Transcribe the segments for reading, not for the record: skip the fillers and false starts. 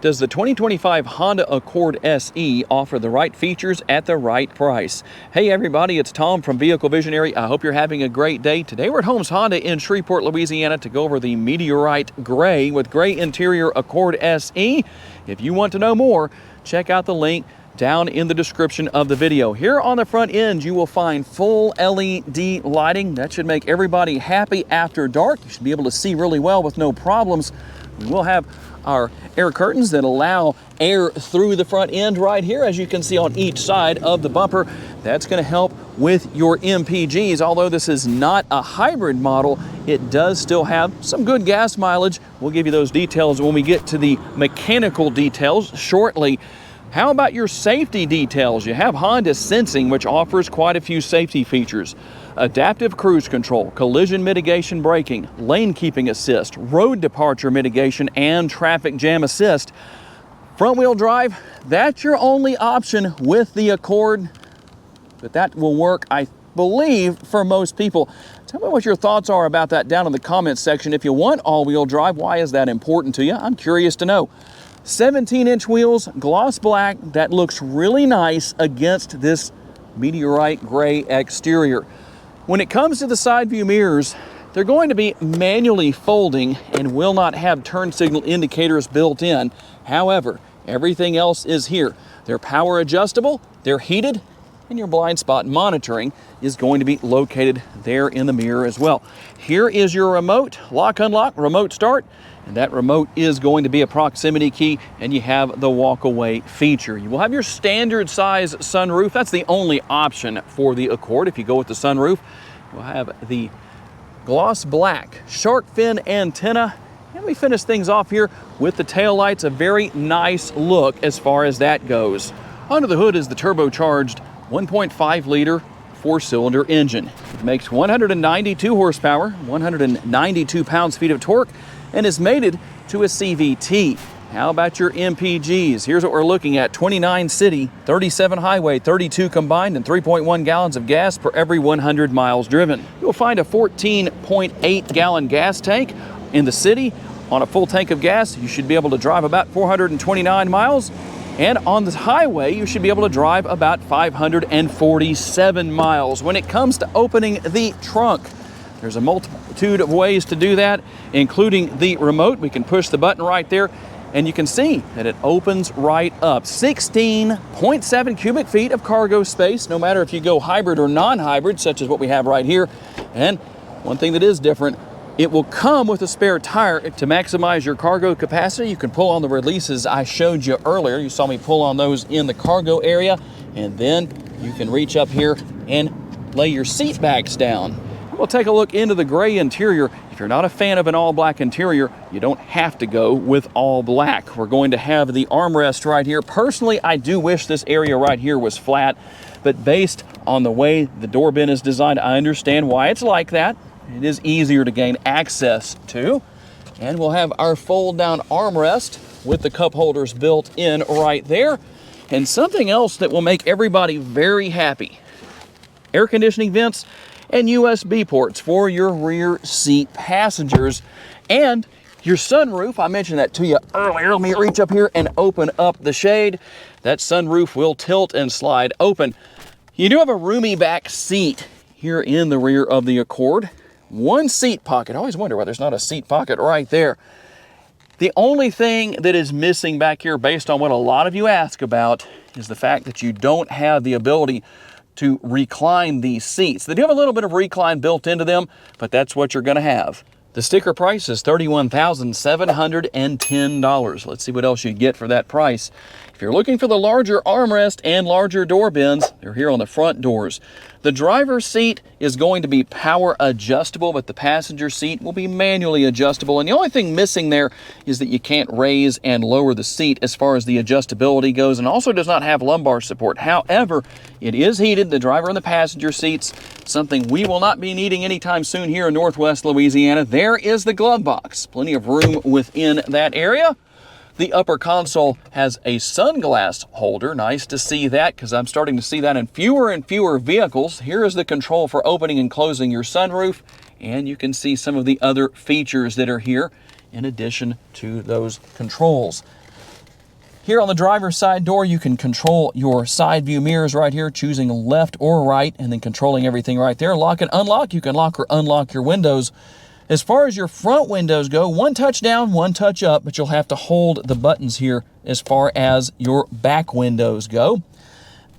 Does the 2025 Honda Accord SE offer the right features at the right price? Hey everybody, it's Tom from Vehicle Visionary. I hope you're having a great day. Today we're at Holmes Honda in Shreveport, Louisiana to go over the Meteorite Gray with gray interior Accord SE. If you want to know more, check out the link down in the description of the video. Here on the front end, you will find full LED lighting. That should make everybody happy after dark. You should be able to see really well with no problems. We will have our air curtains that allow air through the front end right here, as you can see on each side of the bumper. That's going to help with your MPGs. Although this is not a hybrid model, it does still have some good gas mileage. We'll give you those details when we get to the mechanical details shortly. How about your safety details? You have Honda Sensing, which offers quite a few safety features. Adaptive cruise control, collision mitigation braking, lane keeping assist, road departure mitigation, and traffic jam assist. Front wheel drive, that's your only option with the Accord, but that will work, I believe, for most people. Tell me what your thoughts are about that down in the comments section. If you want all-wheel drive, why is that important to you? I'm curious to know. 17-inch wheels, gloss black, that looks really nice against this Meteorite Gray exterior. When it comes to the side view mirrors, they're going to be manually folding and will not have turn signal indicators built in. However, everything else is here. They're power adjustable, they're heated, and your blind spot monitoring is going to be located there in the mirror as well. Here is your remote, lock, unlock, remote start, and that remote is going to be a proximity key, and you have the walk away feature. You will have your standard size sunroof. That's the only option for the Accord. If you go with the sunroof, you'll have the gloss black shark fin antenna. And we finish things off here with the taillights, a very nice look as far as that goes. Under the hood is the turbocharged 1.5 liter 4-cylinder engine. It makes 192 horsepower, 192 pounds-feet of torque, and is mated to a CVT. How about your MPGs? Here's what we're looking at: 29 city, 37 highway, 32 combined, and 3.1 gallons of gas per every 100 miles driven. You'll find a 14.8 gallon gas tank. In the city, on a full tank of gas, you should be able to drive about 429 miles. And on the highway, you should be able to drive about 547 miles. When it comes to opening the trunk, there's a multitude of ways to do that, including the remote. We can push the button right there, and you can see that it opens right up. 16.7 cubic feet of cargo space, no matter if you go hybrid or non-hybrid, such as what we have right here. And one thing that is different, it will come with a spare tire. To maximize your cargo capacity, you can pull on the releases I showed you earlier. You saw me pull on those in the cargo area, and then you can reach up here and lay your seat backs down. We'll take a look into the gray interior. If you're not a fan of an all-black interior, you don't have to go with all black. We're going to have the armrest right here. Personally, I do wish this area right here was flat, but based on the way the door bin is designed, I understand why it's like that. It is easier to gain access to. And we'll have our fold-down armrest with the cup holders built in right there. And something else that will make everybody very happy: air conditioning vents and USB ports for your rear seat passengers. And your sunroof, I mentioned that to you earlier. Let me reach up here and open up the shade. That sunroof will tilt and slide open. You do have a roomy back seat here in the rear of the Accord. One seat pocket. I always wonder why there's not a seat pocket right there. The only thing that is missing back here, based on what a lot of you ask about, is the fact that you don't have the ability to recline these seats. They do have a little bit of recline built into them, but that's what you're going to have. The sticker price is $31,710. Let's see what else you get for that price. If you're looking for the larger armrest and larger door bins, they're here on the front doors. The driver's seat is going to be power adjustable, but the passenger seat will be manually adjustable. And the only thing missing there is that you can't raise and lower the seat as far as the adjustability goes, and also does not have lumbar support. However, it is heated, the driver and the passenger seats, something we will not be needing anytime soon here in Northwest Louisiana. There is the glove box. Plenty of room within that area. The upper console has a sunglass holder. Nice to see that, because I'm starting to see that in fewer and fewer vehicles. Here is the control for opening and closing your sunroof, and you can see some of the other features that are here in addition to those controls. Here on the driver's side door, you can control your side view mirrors right here, choosing left or right, and then controlling everything right there. Lock and unlock. You can lock or unlock your windows. As far as your front windows go, one touch down, one touch up, but you'll have to hold the buttons here as far as your back windows go.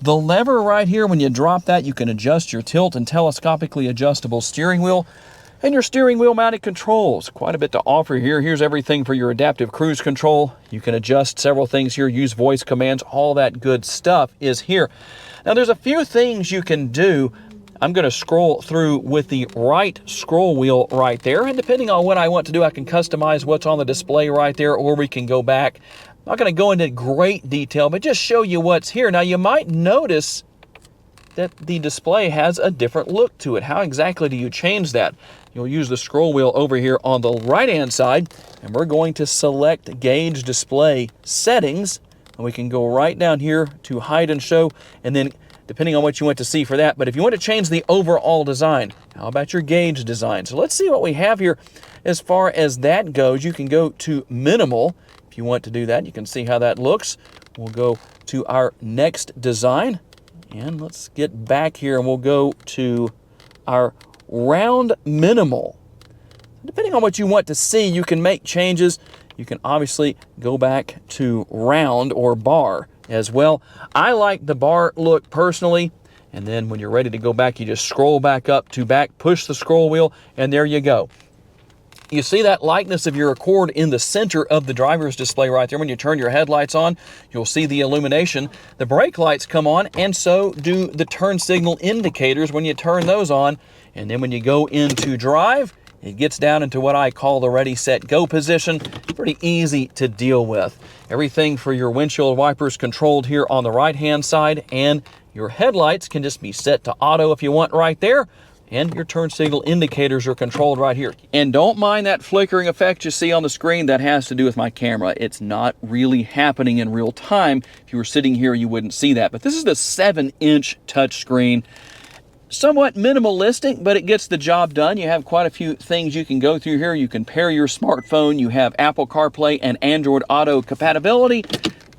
The lever right here, when you drop that, you can adjust your tilt and telescopically adjustable steering wheel. And your steering wheel mounted controls, quite a bit to offer here. Here's everything for your adaptive cruise control. You can adjust several things here, use voice commands, all that good stuff is here. Now there's a few things you can do. I'm going to scroll through with the right scroll wheel right there, and depending on what I want to do, I can customize what's on the display right there, or we can go back. I'm not going to go into great detail, but just show you what's here. Now you might notice that the display has a different look to it. How exactly do you change that? You'll use the scroll wheel over here on the right-hand side, and we're going to select Gauge Display Settings, and we can go right down here to Hide and Show, and then depending on what you want to see for that. But if you want to change the overall design, how about your gauge design? So let's see what we have here as far as that goes. You can go to Minimal if you want to do that. You can see how that looks. We'll go to our next design, and let's get back here, and we'll go to our Round Minimal. Depending on what you want to see, you can make changes. You can obviously go back to Round or Bar as well. I like the bar look personally, and then when you're ready to go back, you just scroll back up to back, push the scroll wheel, and there you go. You see that likeness of your Accord in the center of the driver's display right there. When you turn your headlights on, you'll see the illumination. The brake lights come on, and so do the turn signal indicators when you turn those on. And then when you go into drive, it gets down into what I call the ready, set, go position. Pretty easy to deal with. Everything for your windshield wipers controlled here on the right-hand side, and your headlights can just be set to auto if you want right there. And your turn signal indicators are controlled right here. And don't mind that flickering effect you see on the screen. That has to do with my camera. It's not really happening in real time. If you were sitting here, you wouldn't see that. But this is the 7-inch touchscreen. Somewhat minimalistic, but it gets the job done. You have quite a few things you can go through here. You can pair your smartphone. You have Apple CarPlay and Android Auto compatibility.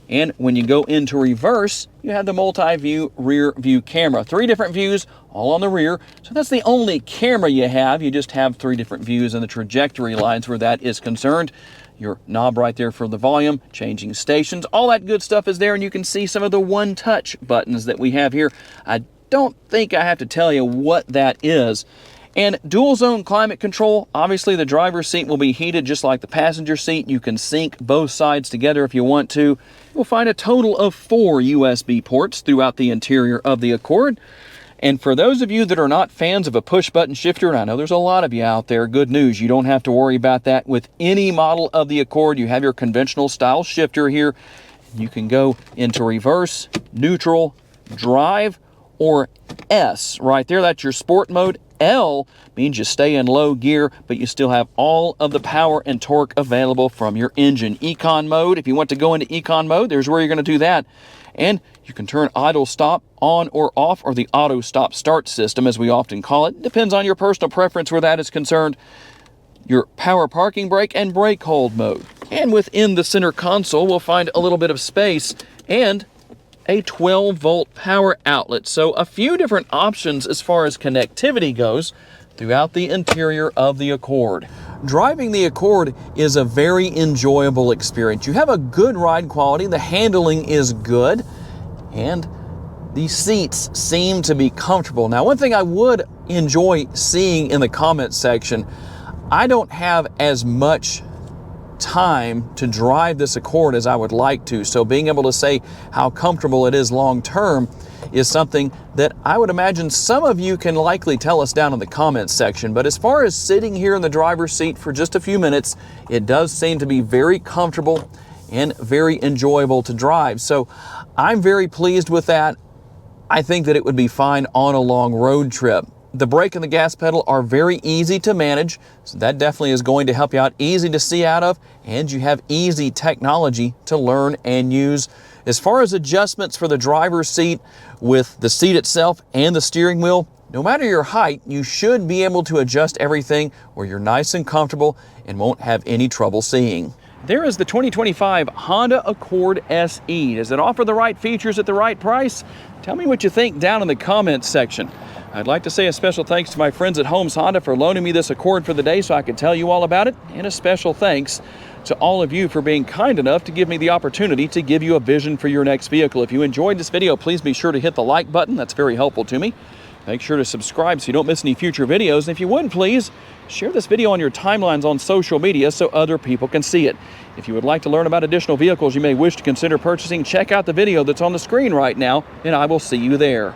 And when you go into reverse, you have the multi-view rear view camera. 3 different views, all on the rear. So that's the only camera you have. You just have 3 different views and the trajectory lines where that is concerned. Your knob right there for the volume, changing stations, all that good stuff is there. And you can see some of the one-touch buttons that we have here. I don't think I have to tell you what that is. And dual zone climate control, obviously the driver's seat will be heated just like the passenger seat. You can sync both sides together if you want to. You'll find a total of 4 USB ports throughout the interior of the Accord. And for those of you that are not fans of a push button shifter, and I know there's a lot of you out there, good news, you don't have to worry about that with any model of the Accord. You have your conventional style shifter here. You can go into reverse, neutral, drive, or S right there. That's your sport mode. L means you stay in low gear, but you still have all of the power and torque available from your engine. Econ mode, if you want to go into Econ mode, there's where you're going to do that. And you can turn idle stop on or off, or the auto stop start system, as we often call it. Depends on your personal preference where that is concerned. Your power parking brake and brake hold mode. And within the center console, we'll find a little bit of space and a 12-volt power outlet. So a few different options as far as connectivity goes throughout the interior of the Accord. Driving the Accord is a very enjoyable experience. You have a good ride quality, the handling is good, and the seats seem to be comfortable. Now, one thing I would enjoy seeing in the comment section, I don't have as much time to drive this Accord as I would like to. So being able to say how comfortable it is long term is something that I would imagine some of you can likely tell us down in the comments section. But as far as sitting here in the driver's seat for just a few minutes, it does seem to be very comfortable and very enjoyable to drive. So I'm very pleased with that. I think that it would be fine on a long road trip. The brake and the gas pedal are very easy to manage, so that definitely is going to help you out. Easy to see out of, and you have easy technology to learn and use. As far as adjustments for the driver's seat with the seat itself and the steering wheel, no matter your height, you should be able to adjust everything where you're nice and comfortable and won't have any trouble seeing. There is the 2025 Honda Accord SE. Does it offer the right features at the right price? Tell me what you think down in the comments section. I'd like to say a special thanks to my friends at Holmes Honda for loaning me this Accord for the day so I could tell you all about it. And a special thanks to all of you for being kind enough to give me the opportunity to give you a vision for your next vehicle. If you enjoyed this video, please be sure to hit the like button. That's very helpful to me. Make sure to subscribe so you don't miss any future videos. And if you would, please share this video on your timelines on social media so other people can see it. If you would like to learn about additional vehicles you may wish to consider purchasing, check out the video that's on the screen right now, and I will see you there.